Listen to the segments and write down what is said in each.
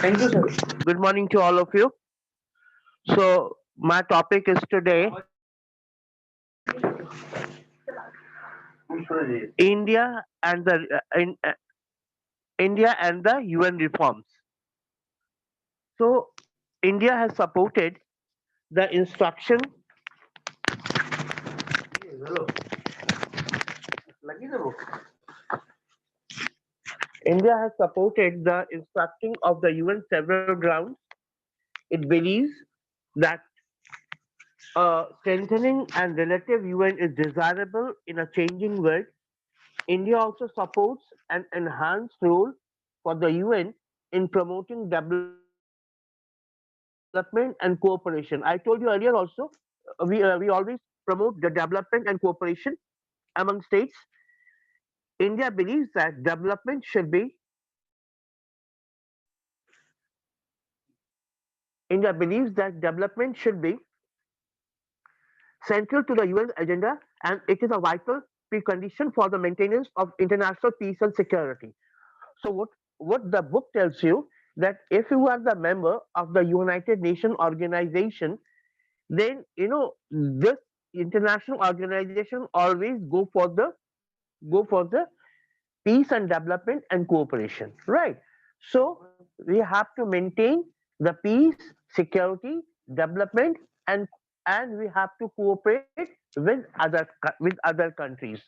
Thank you, sir. Good morning to all of you. So my topic is today India and India and the UN reforms. So India has supported the instruction. India has supported the instructing of the UN several grounds. It believes that strengthening and relative UN is desirable in a changing world. India also supports an enhanced role for the UN in promoting development and cooperation. I told you earlier also, we always promote the development and cooperation among states. India believes that development should be India believes that development should be central to the UN's agenda, and it is a vital precondition for the maintenance of international peace and security. So what the book tells you, that if you are the member of the United Nations organization, then this international organization always go for the peace and development and cooperation, right? So we have to maintain the peace, security, development, and and we have to cooperate with other countries.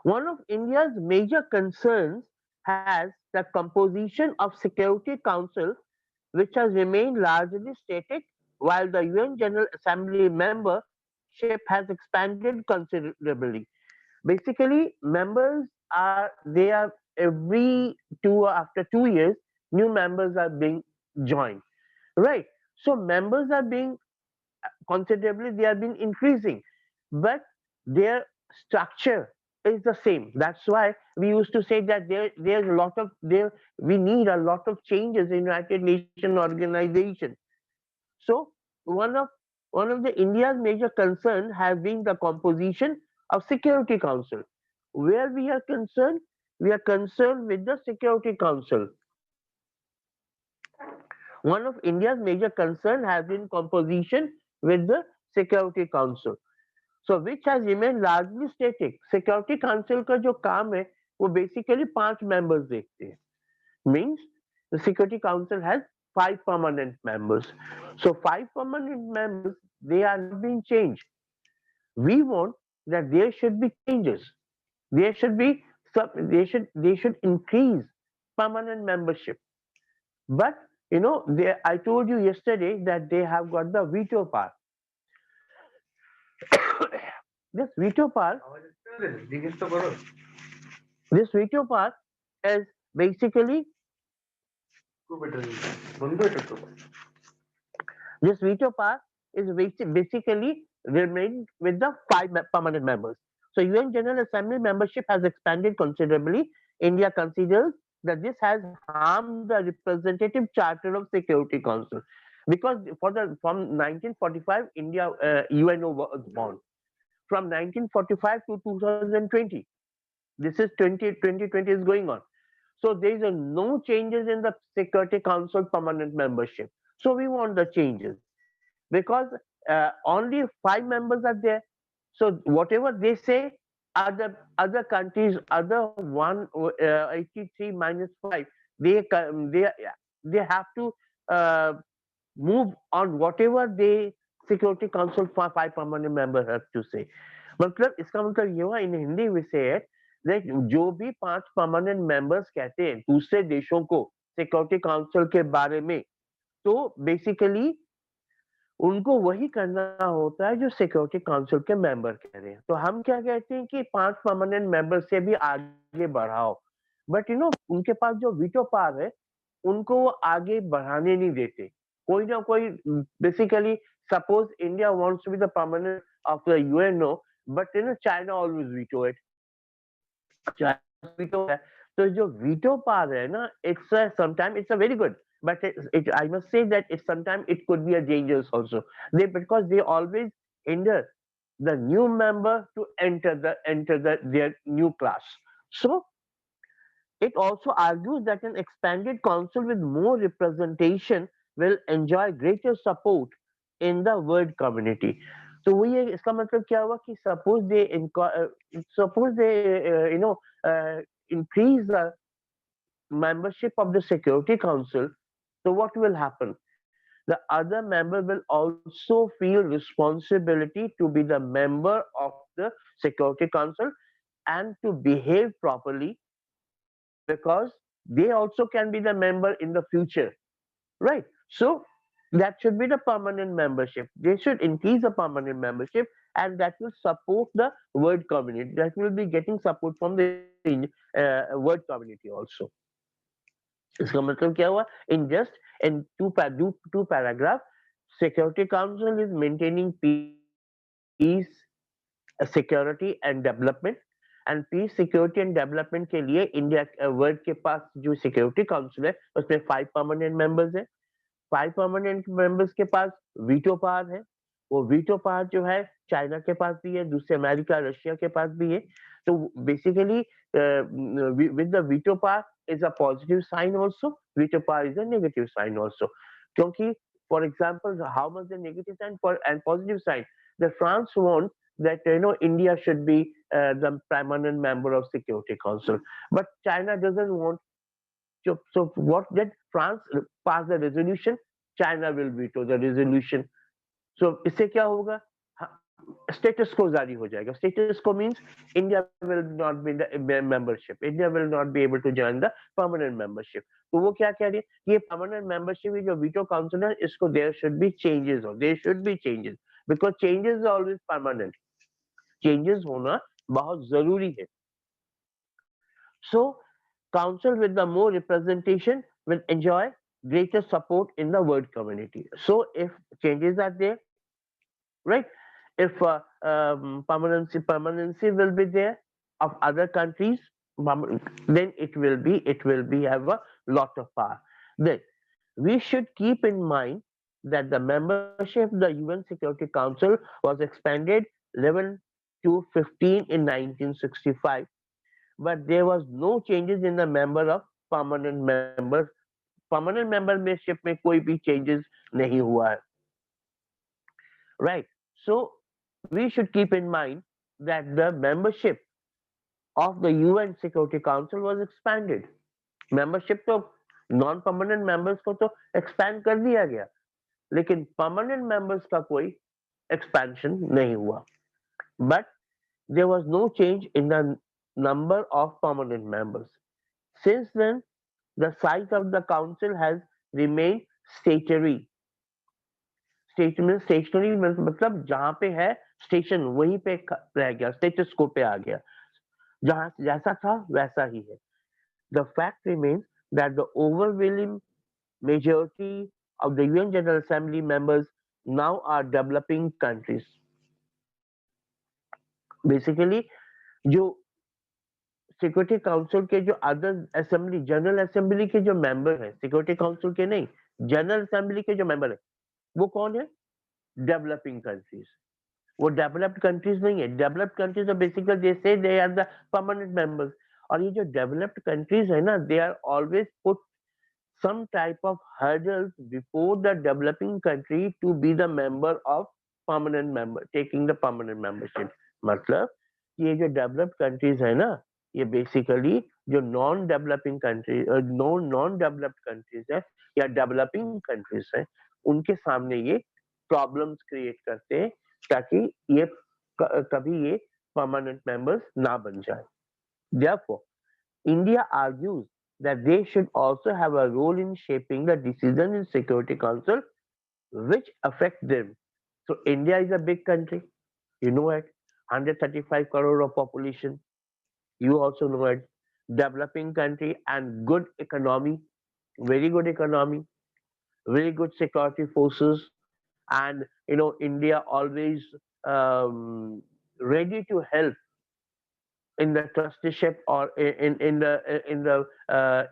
One of India's major concerns has the composition of Security Council, which has remained largely static, while the UN General Assembly membership has expanded considerably. Basically, members are they are every two after 2 years, new members are being joined, right? So members are being considerably, they are being increasing, but their structure is the same. That's why we used to say that there's a lot of there we need a lot of changes in United Nations organization. So one of one of the India's major concern has been the composition of Security Council. Where we are concerned with the Security Council. One of India's major concern has been composition with the Security Council. So which has remained largely static. Security Council का जो काम है वो basically 5 members देखते हैं. Means the Security Council has 5 permanent members. So 5 permanent members, they are not being changed. We want that there should be changes. There should be they should increase permanent membership. But I told you yesterday that they have got the veto power. This veto power, this veto power is basically this veto power is basically remained with the permanent members. So UN General Assembly membership has expanded considerably. India considers that this has harmed the representative charter of Security Council, because from 1945 India UNO was born. From 1945 to 2020, this is 2020 is going on. So there is no changes in the Security Council permanent membership. So we want the changes, because only 5 members are there. So whatever they say, other countries, other 183 minus 5, they they have to uh, move on whatever they Security Council for 5 permanent members have to say. मतलब इसका मतलब ये हुआ इन हिंदी में से है that जो भी 5 permanent members कहते हैं दूसरे देशों को सिक्योरिटी काउंसिल के बारे में, तो बेसिकली उनको वही करना होता है जो सिक्योरिटी काउंसिल के मेंबर कह रहे हैं. तो हम क्या कहते हैं कि 5 permanent members से भी आगे बढ़ाओ, बट उनके पास जो वीटो पावर है उनको वो आगे बढ़ाने नहीं देते. कोई ना कोई basically suppose India wants to be the permanent of the UNO, but China always veto it. China veto है. तो जो वीटो पावर है ना, it's sometime it's a very good, but I must say that it sometimes it could be a dangerous also. Because they always hinder the new member to enter their new class. So It also argues that an expanded council with more representation will enjoy greater support in the world community. तो वही है, इसका मतलब क्या हुआ कि suppose they increase the membership of the Security Council, so what will happen? The other member will also feel responsibility to be the member of the Security Council and to behave properly, because they also can be the member in the future, right? So that should be the permanent membership. They should increase the permanent membership, and that will support the world community. That will be getting support from the world community also. इसका मतलब क्या हुआ? In just in two paragraph, Security Council is maintaining peace, security and development. And piece security and development के लिए India world के पास जो security council है उसमें 5 परमानेंट मेंबर्स है. 5 परमानेंट मेंबर्स के पास वीटो पावर है. वो वीटो पावर जो है चाइना के पास भी है, दूसरे अमेरिका रशिया के पास भी है. तो basically with the veto power is a positive sign also, veto power is a negative sign also. क्योंकि for example how much the negative sign for and positive sign, the France want that India should be the permanent member of Security Council, but China doesn't want. So what did France pass the resolution? China will veto the resolution. So इससे क्या होगा? Status quo जारी हो जाएगा. Status quo means India will not be the membership. India will not be able to join the permanent membership. तो वो क्या कह रही है? ये permanent membership जो veto council है, इसको there should be changes, or there should be changes, because changes are always permanent. Changes होना बहुत जरूरी है. So, council with the more representation will enjoy greater support in the world community. So, if changes are there, right? If permanency will be there of other countries, then it will be have a lot of power. Then we should keep in mind that the membership of the UN Security Council was expanded 11 to 15 in 1965, but there was no changes in the member of permanent members. Permanent membership में कोई भी changes नहीं हुआ है, right? So we should keep in mind that the membership of the UN Security Council was expanded. Membership तो non permanent members को तो expand कर दिया गया, लेकिन परमानेंट मेंबर्स का कोई एक्सपेंशन नहीं हुआ. But there was no change in the number of permanent members. Since then, the size of the council has remained statutory. Stationary मतलब जहां पे है स्टेशन वहीं पे रह गया, स्टेटस को पे आ गया, जहां जैसा था वैसा ही है. The fact remains that the overwhelming majority of the UN General Assembly members now are developing countries. Basically, जो सिक्योरिटी काउंसिल के जो अदर असेंबली जनरल असेंबली के जो मेंबर हैं, सिक्योरिटी काउंसिल के नहीं, जनरल असेंबली के जो मेंबर हैं, वो कौन है? Developing countries. वो डेवलप्ड कंट्रीज नहीं है. Developed countries are basically they say they are the permanent members. और ये जो डेवलप्ड कंट्रीज है ना, they are always put some type of hurdles before the developing country to be the member of permanent member, taking the permanent membership. मतलब ये जो developed countries है ना, ये बेसिकली जो non developing country non developed countries है या developing countries है, उनके सामने ये प्रॉब्लम्स क्रिएट करते हैं ताकि ये कभी ये परमानेंट मेंबर्स ना बन जाए. Therefore, India argues that they should also have a role in shaping the decision in Security Council which affect them. So India is a big country, you know it, 135 crore of population, you also know it, developing country and good economy, very good economy, very good security forces, and India always ready to help in the trusteeship or in the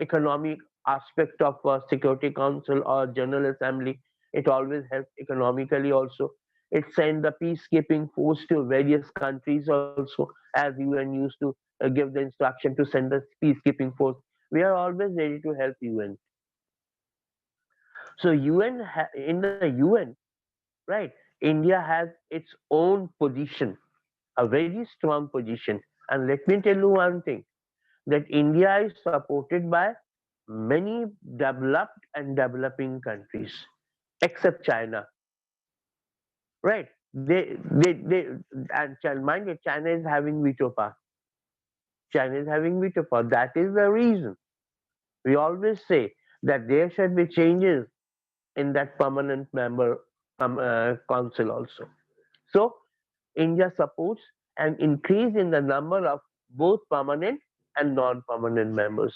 economic aspect of Security Council or General Assembly. It always helps economically also. It sent the peacekeeping force to various countries also, as UN used to give the instruction to send the peacekeeping force. we are always ready to help UN. So in the UN, right? India has its own position, a very strong position. And let me tell you one thing, that India is supported by many developed and developing countries, except China, right? They, and mind you, China is having veto power. China is having veto power. That is the reason we always say that there should be changes in that permanent member council also. So India supports an increase in the number of both permanent and non-permanent members.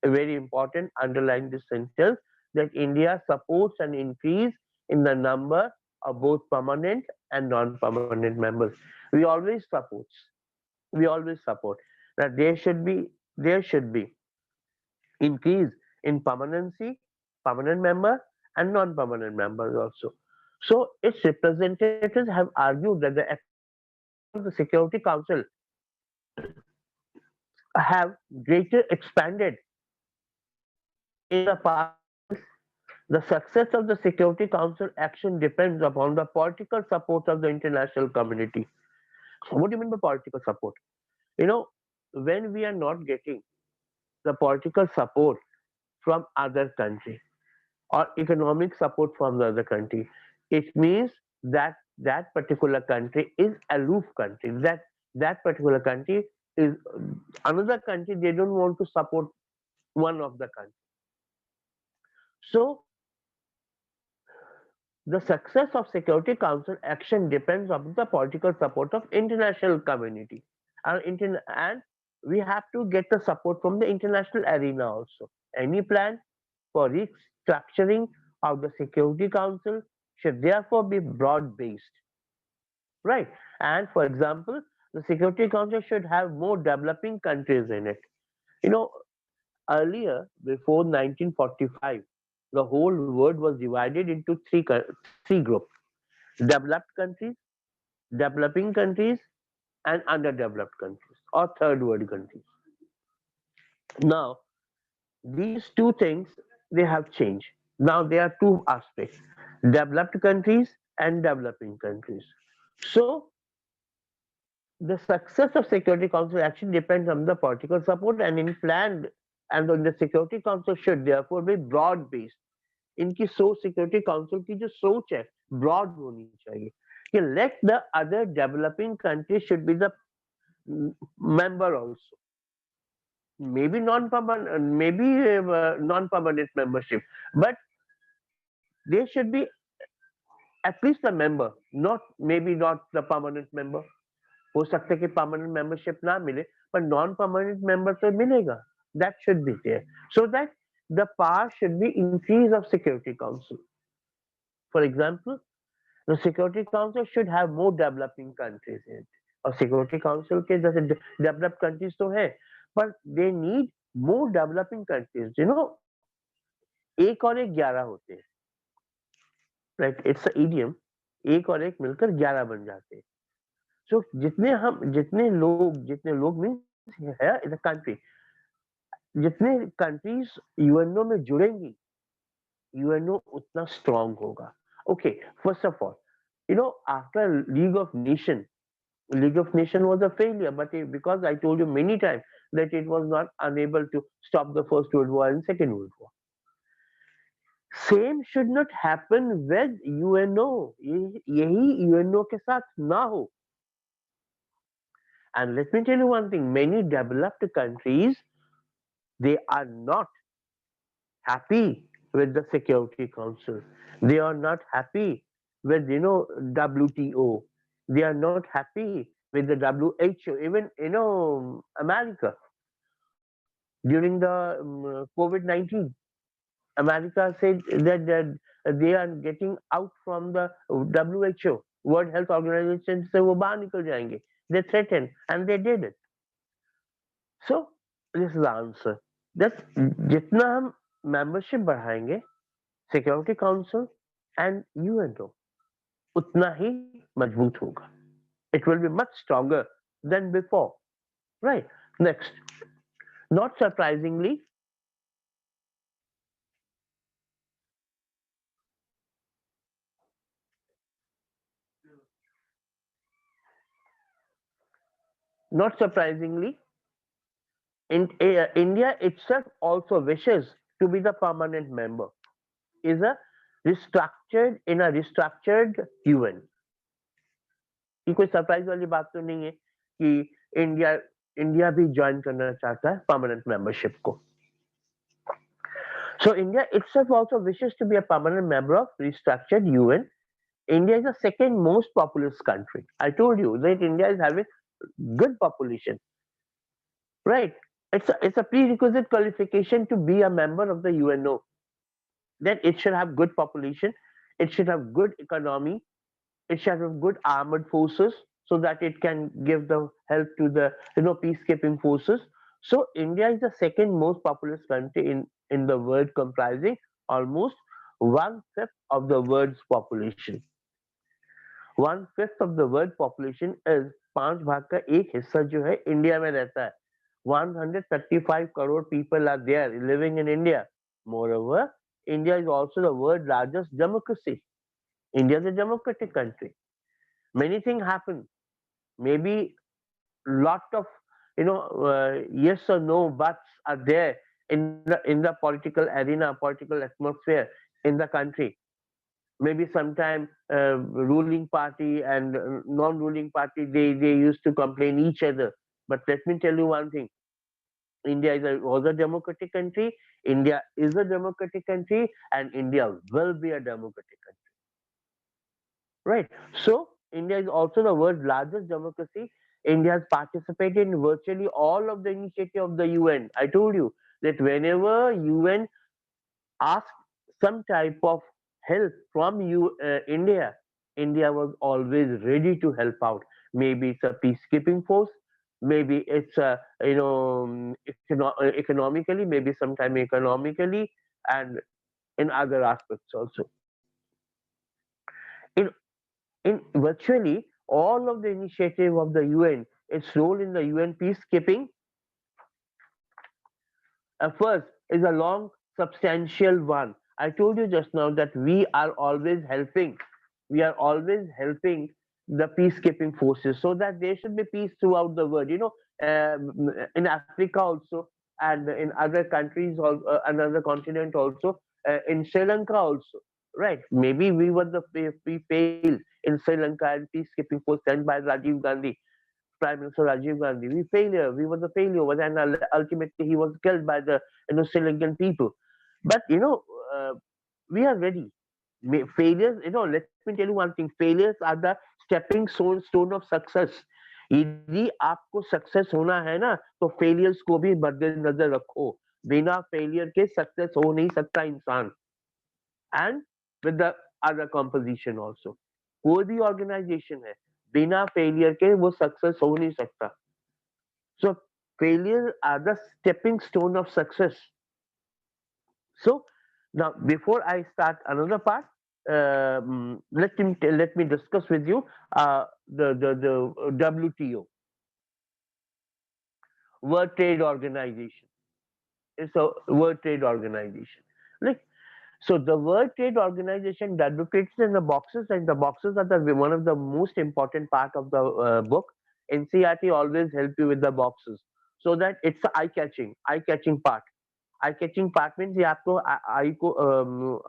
A very important underline this sentence, that India supports an increase in the number of both permanent and non-permanent members. We always support. We always support that there should be increase in permanent member and non-permanent members also. So its representatives have argued that the activities of the Security Council have greater expanded in the past years. The success of the Security Council action depends upon the political support of the international community. What do you mean by political support? You know, when we are not getting the political support from other country or economic support from the other country, it means that that particular country is aloof country. That particular country is another country. They don't want to support one of the country. So the success of Security Council action depends on the political support of international community, and we have to get the support from the international arena also. Any plan for restructuring of the Security Council should therefore be broad based, right? And for example, the Security Council should have more developing countries in it. You know, earlier, before 1945, the whole world was divided into three groups: developed countries, developing countries, and underdeveloped countries or third world countries. Now, these two things, they have changed. Now there are two aspects: developed countries and developing countries. So the success of Security Council action depends on the political support and in planned, and on the Security Council should therefore be broad based. इनकी सोच security council की जो सोच है broad होनी चाहिए कि let the other developing countries should be the member also, maybe non-permanent, maybe non-permanent membership, but they should be at least a member, not maybe not the permanent member. हो सकता है कि permanent membership ना मिले, पर non-permanent member तो मिलेगा. That should be there, so that the power should be increase of Security Council. For example, the Security Council should have more developing countries in it. और Security Council के जैसे developed countries तो है, but they need more developing countries. You know, एक और एक 11 होते हैं. Right? It's an idiom. एक और एक मिलकर 11 बन जाते हैं. So जितने लोग means है in a country, जितने countries UNO में जुड़ेंगी, UNO उतना strong होगा. Okay, first of all, you know, after League of Nations was a failure, but because I told you many times that it was not unable to stop the First World War and Second World War. Same should not happen with UNO. यही UNO के साथ ना हो. And let me tell you one thing: many developed countries, they are not happy with the Security Council. They are not happy with WTO. They are not happy with the WHO. Even America during the COVID-19, America said that they are getting out from the WHO, World Health Organization से वो बाहर निकल जाएंगे. They threatened and they did it. So this is the answer. That जितना हम membership बढ़ाएंगे Security Council and UNO, उतना ही मजबूत होगा. It will be much stronger than before. Right. Next, not surprisingly, not surprisingly, India itself also wishes to be the permanent member. Is a restructured UN. ये कोई surprise वाली बात तो नहीं है कि इंडिया इंडिया भी ज्वाइन करना चाहता है परमानेंट मेंबरशिप को. So India itself also wishes to be a permanent member of restructured UN. India is the second most populous country. I told you that India is having good population, right? It's a prerequisite qualification to be a member of the UNO. That it should have good population, it should have good economy, it should have good armored forces so that it can give the help to the peacekeeping forces. So India is the second most populous country in the world, comprising almost one fifth of the world's population. One fifth of the world population is पांच भाग का एक हिस्सा जो है India में रहता है. 135 crore people are there living in India. Moreover, India is also the world's largest democracy. India is a democratic country. Many things happen. Maybe lot of yes or no buts are there in the political arena, political atmosphere in the country. Maybe sometime ruling party and non-ruling party they used to complain each other. But let me tell you one thing: India was a democratic country. India is a democratic country, and India will be a democratic country. Right. So India is also the world's largest democracy. India has participated in virtually all of the initiative of the UN. I told you that whenever UN asks some type of help from India, India was always ready to help out. Maybe it's a peacekeeping force, maybe it's a economically, maybe sometime economically, and in other aspects also. In in virtually all of the initiative of the UN, its role in the UN peacekeeping first is a long, substantial one. I told you just now that we are always helping. We are always helping the peacekeeping forces so that there should be peace throughout the world. In Africa also, and in other countries, another continent also, in Sri Lanka also. Right? Maybe we failed in Sri Lanka and peacekeeping force sent by Rajiv Gandhi, Prime Minister Rajiv Gandhi. We were the failure, and ultimately he was killed by the Sri Lankan people. But we are ready. Failures, let me tell you one thing: failures are the stepping stone of success. यदि आपको success होना है ना तो failures को भी मद्देनजर रखो. बिना फेलियर के सक्सेस हो नहीं सकता इंसान. And with the other composition also. कोई भी ऑर्गेनाइजेशन है बिना फेलियर के वो सक्सेस हो नहीं सकता. So failure are the stepping stone of success. So now, before I start another part, let me discuss with you the WTO, World Trade Organization. It's a World Trade Organization. Like, so the World Trade Organization, WTO, is in the boxes, and the boxes are one of the most important part of the book. NCRT always help you with the boxes so that it's eye-catching part. Eye catching part means ये आपको eye को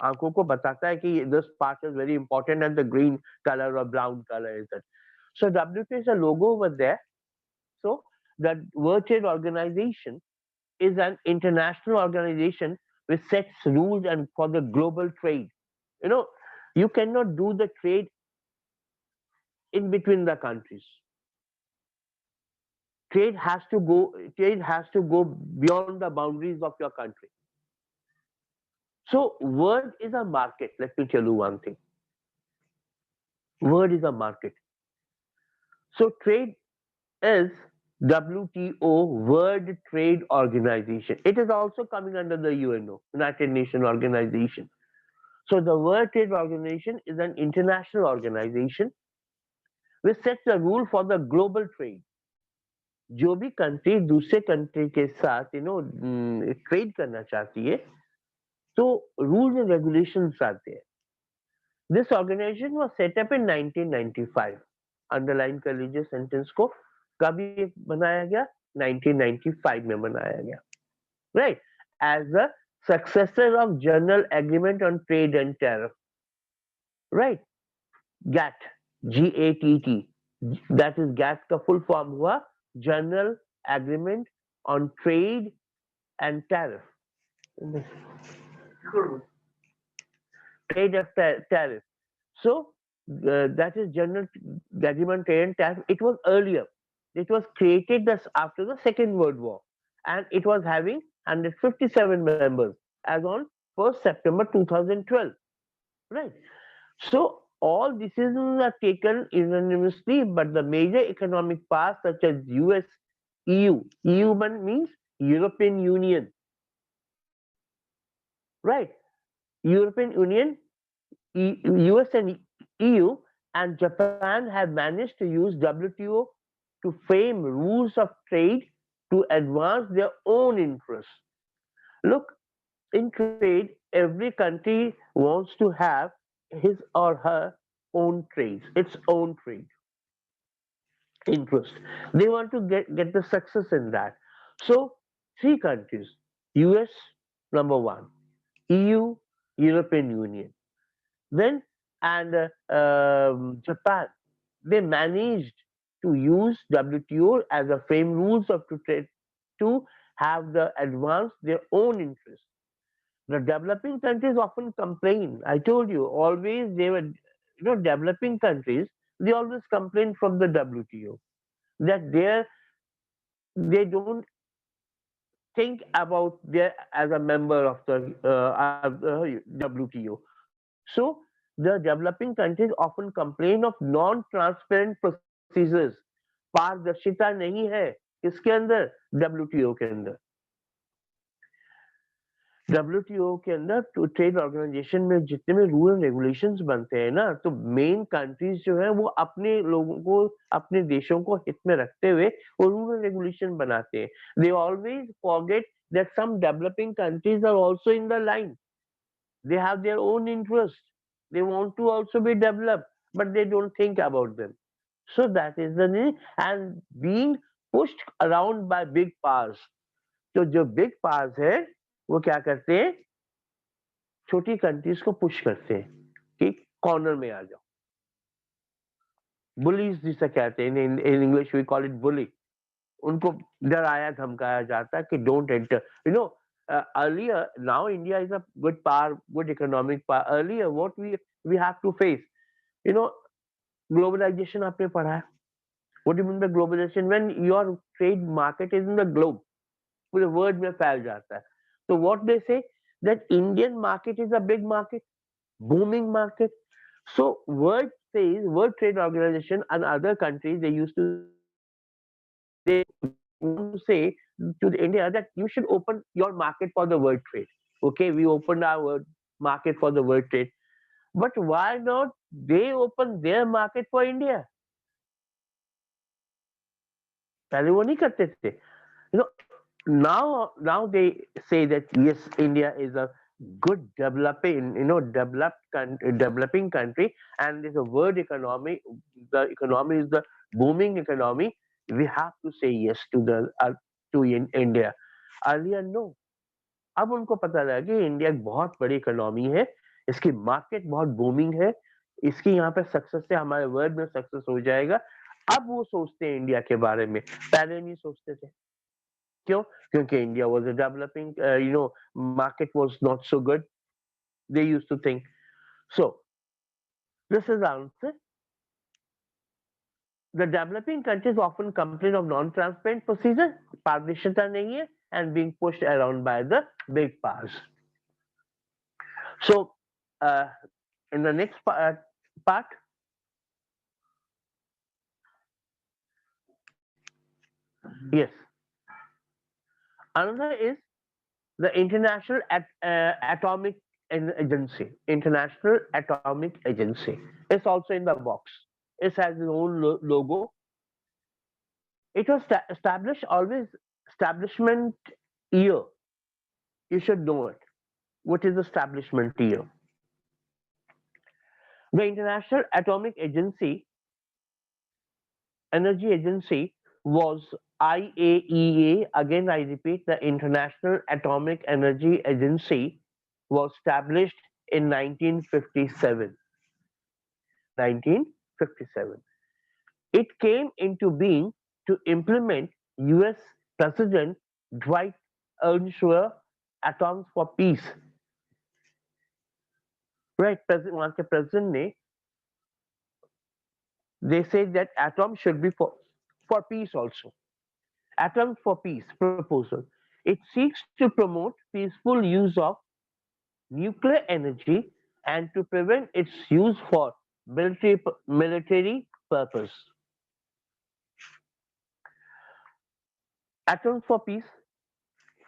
आंखों को बताता है कि this part is very important and the green colour और brown colour is it. So WTO is a logo over there. So the World Trade Organization is an international organization which sets rules and for the global trade. You know, you cannot do the trade in between the countries. Trade has to go beyond the boundaries of your country. So world is a market. Let me tell you one thing. World is a market. So trade is WTO, World Trade Organization. It is also coming under the UNO, United Nations Organization. So the World Trade Organization is an international organization which sets the rule for the global trade. जो भी country दूसरे country के साथ trade करना चाहती है तो rules and regulations आते हैं. This organization was set up in 1995. Underline कर लीजिए सेंटेंस को. कभी बनाया गया? 1995 में बनाया गया, right? As the successor of General Agreement on Trade and Tariff, right? GATT, GATT, that is GATT का full form हुआ General Agreement on Trade and Tariff. Trade of tariff. So that is General Agreement Trade and Tariff. It was earlier. It was created after the Second World War, and it was having 157 members as on 1st September 2012. Right. So all decisions are taken unanimously, but the major economic powers such as US, EU means European Union, right? European Union, US and EU and Japan have managed to use WTO to frame rules of trade to advance their own interests. Look, in trade, every country wants to have his or her own trades, its own trade interest. They want to get the success in that. So, three countries: US, number one, EU, European Union. Then, and Japan, they managed to use WTO as a frame rules of to trade to have the advance their own interests. The developing countries often complain. I told you, always they were, developing countries, they always complain from the WTO that they don't think about their as a member of the WTO. So the developing countries often complain of non-transparent procedures. पारदर्शिता नहीं है किसके अंदर? WTO के अंदर. WTO के अंदर तो ट्रेड ऑर्गेनाइजेशन में जितने भी रूल एंड रेगुलेशंस बनते हैं ना, तो मेन कंट्रीज जो है वो अपने लोगों को, अपने देशों को हित में रखते हुए वो रूल एंड रेगुलेशन बनाते हैं. They always forget that some developing countries are also in the line. They have their own interest. They want to also be developed, but they don't think about them. So that is the need. And being pushed around by big powers. तो जो big powers है वो क्या करते हैं? छोटी countries को push करते हैं कि कॉर्नर में आ जाओ. बुलीज जिसे कहते हैं, in English we call it bully. उनको डराया धमकाया जाता है कि don't enter. Earlier, now India is a good power, good economic power. Earlier, what we have to face, you know, globalization आपने पढ़ा है. What do you mean by globalization? When your trade market is in the globe, पूरे world में फैल जाता है. So what they say that Indian market is a big market, booming market. So World Trade Organization and other countries, they used to want to say to India that you should open your market for the world trade. Okay, we opened our market for the world trade, but why not they open their market for India? पहले वो नहीं करते थे. You know, now they say that yes, India is a good developing country, and there's a world economy. The economy is the booming economy. We have to say yes to India. Earlier, no. अब उनको पता लगा कि India एक बहुत बड़ी economy है, इसकी मार्केट बहुत बूमिंग है, इसकी यहाँ पे सक्सेस से हमारे वर्ल्ड में सक्सेस हो जाएगा. अब वो सोचते हैं इंडिया के बारे में, पहले नहीं सोचते थे. क्यों? क्योंकि India was a developing, market was not so good. They used to think. So this is answer. The developing countries often complain of non-transparent procedure, पारदर्शिता नहीं है, and being pushed around by the big powers. So, uh, in the next part, yes, another is the International Atomic Agency. International Atomic Agency. It's also in the box. It has its own logo. It was established always establishment year. You should know it. What is establishment year? The International Atomic Energy Agency was IAEA. Again, I repeat, the International Atomic Energy Agency was established in 1957. 1957. It came into being to implement US President Dwight Eisenhower Atoms for Peace. Right, वहाँ के president ने, they say that atoms should be for peace also. Atoms for Peace proposal. It seeks to promote peaceful use of nuclear energy and to prevent its use for military purpose. Atoms for Peace,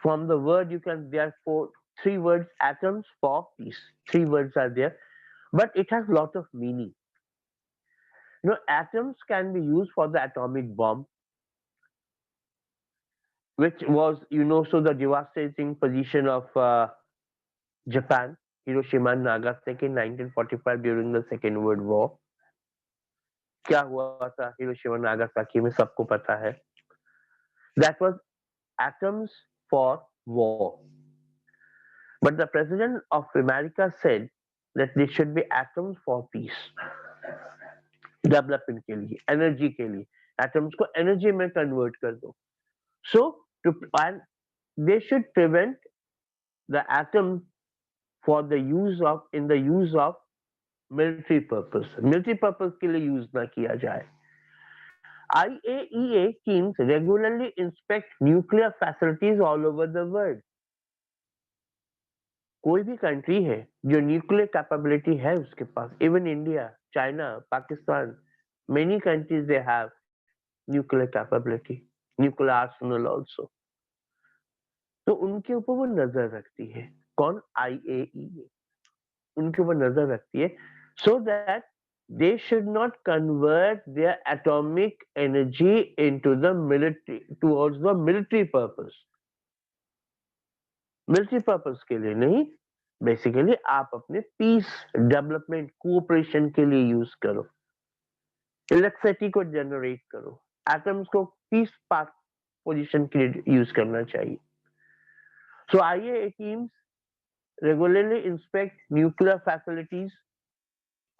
from the word you can, there are three words, atoms for peace. Three words are there, but it has lot of meaning. Atoms can be used for the atomic bomb, which was, so the devastating position of Japan, Hiroshima and Nagasaki in 1945 during the Second World War. क्या हुआ था Hiroshima Nagasaki में सबको पता है. That was atoms for war. But the president of America said that there should be atoms for peace. Development के लिए, energy के लिए, atoms को energy में convert कर दो. So, and they should prevent the atom for the use of, in the use of military purpose. Military purpose के लिए use ना किया जाए. IAEA teams regularly inspect nuclear facilities all over the world. कोई भी country है जो nuclear capability है उसके पास, even India, China, Pakistan, many countries they have nuclear capability, nuclear arsenal also. तो उनके ऊपर वो नजर रखती है. कौन? IAEA उनके ऊपर नजर रखती है, so that they should not convert their atomic energy into the military, towards the military purpose. Military purpose के लिए नहीं, बेसिकली आप अपने पीस, डेवलपमेंट, कोऑपरेशन के लिए यूज करो. इलेक्ट्रिसिटी को जनरेट करो. एटम्स को पीस पाथ पोजीशन के लिए यूज करना चाहिए. सो IAEA teams regularly inspect nuclear facilities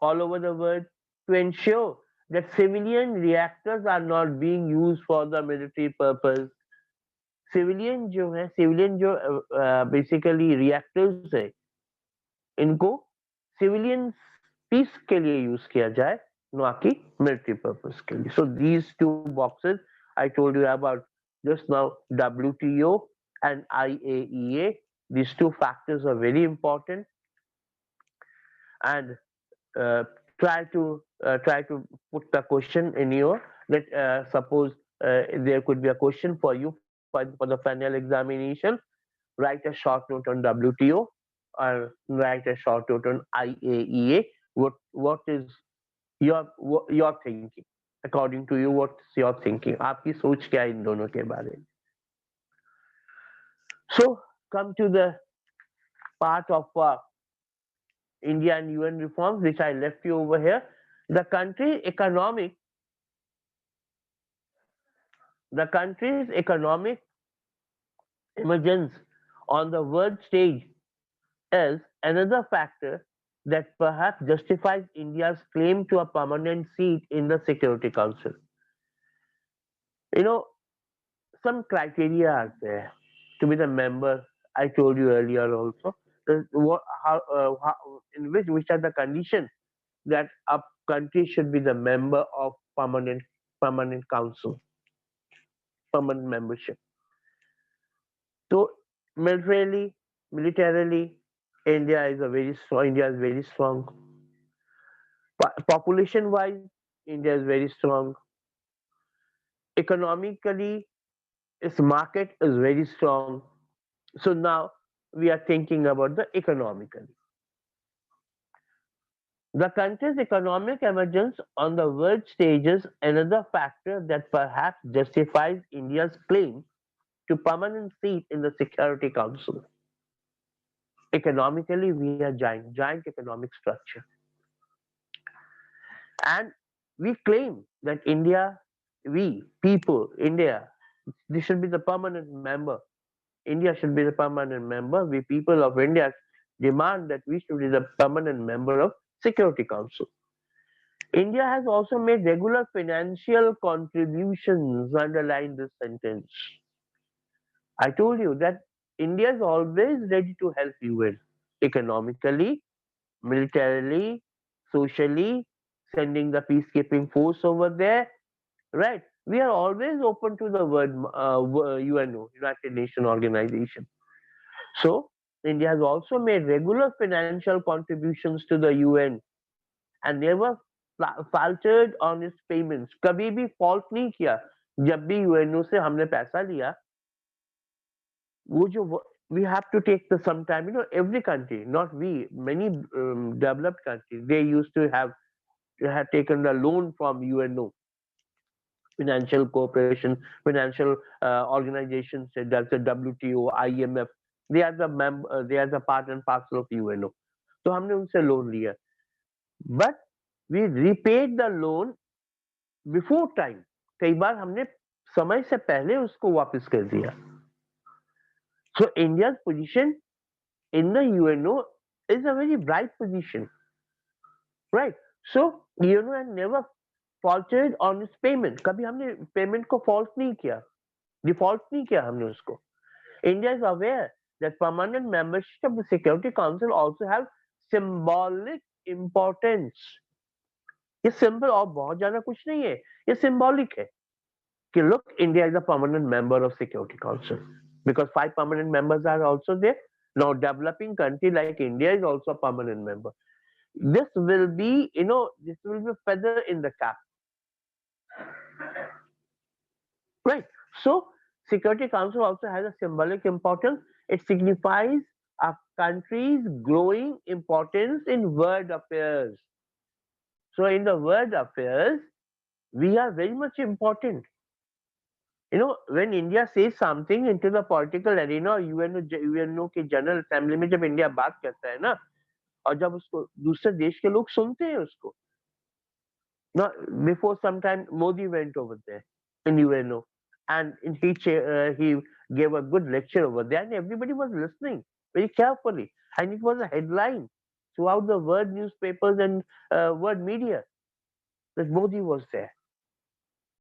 all over the world to ensure that civilian reactors are not being used for the military purpose. Civilian जो है, civilian जो basically reactors है, इनको civilian piece के लिए यूज किया जाए, ना कि मिलिट्री पर्पस के लिए. So these two boxes I told you about just now, WTO and IAEA, these two factors are very important. And try to put the question in your, that suppose there could be a question for you for the final examination. Write a short note on WTO or write a short note on IAEA. What is your thinking? According to you, what's your thinking? आपकी सोच क्या है इन दोनों के बारे में? So come to the part of India and UN reforms, which I left you over here. The country's economic emergence on the world stage is another factor that perhaps justifies India's claim to a permanent seat in the Security Council. Some criteria are there to be the member. I told you earlier also. Which are the conditions that a country should be the member of permanent council, permanent membership. So militarily, India is very strong. Population wise, India is very strong. Economically, its market is very strong. So now we are thinking about the economically. The country's economic emergence on the world stage is another factor that perhaps justifies India's claim to permanent seat in the Security Council. Economically, we are giant economic structure. And we claim that India we, people, India, this should be the permanent member. India should be the permanent member. We, people of India, demand that we should be the permanent member of Security Council. India has also made regular financial contributions, underline this sentence. I told you that India is always ready to help UN economically, militarily, socially, sending the peacekeeping force over there, right? We are always open to the word UNO, United Nations Organization. So, India has also made regular financial contributions to the UN and never faltered on its payments. कभी भी fault नहीं किया. जब भी UNO से हमने पैसा लिया, वो जो we have to take the some time. Every country, not we, many developed countries, they used to have taken the loan from UNO, financial cooperation, financial organizations, that's the WTO, IMF. They are they are the part and parcel of UNO. तो हमने उनसे loan लिया, but we repaid the loan before time. कई बार हमने समय से पहले उसको वापस कर दिया. So India's position in the UNO is a very bright position, right? So UNO has never faltered on its payment. कभी हमने payment को fault नहीं किया, default नहीं किया हमने उसको. India is aware that permanent membership of the Security Council also have symbolic importance. ये symbol और बहुत ज्यादा कुछ नहीं है, ये symbolic है कि look, India is a permanent member of Security Council because 5 permanent members are also there. Now developing country like India is also a permanent member. This will be, this will be feather in the cap, right? So Security Council also has a symbolic importance. It signifies a country's growing importance in world affairs. So in the world affairs, we are very much important. When India says something into the political arena or UNO के general assembly में जब India बात करता है ना, और जब उसको दूसरे देश के लोग सुनते हैं उसको. Now, before some time, Modi went over there in UNO, and he gave a good lecture over there, and everybody was listening very carefully, and it was a headline throughout the world newspapers and world media that Modi was there.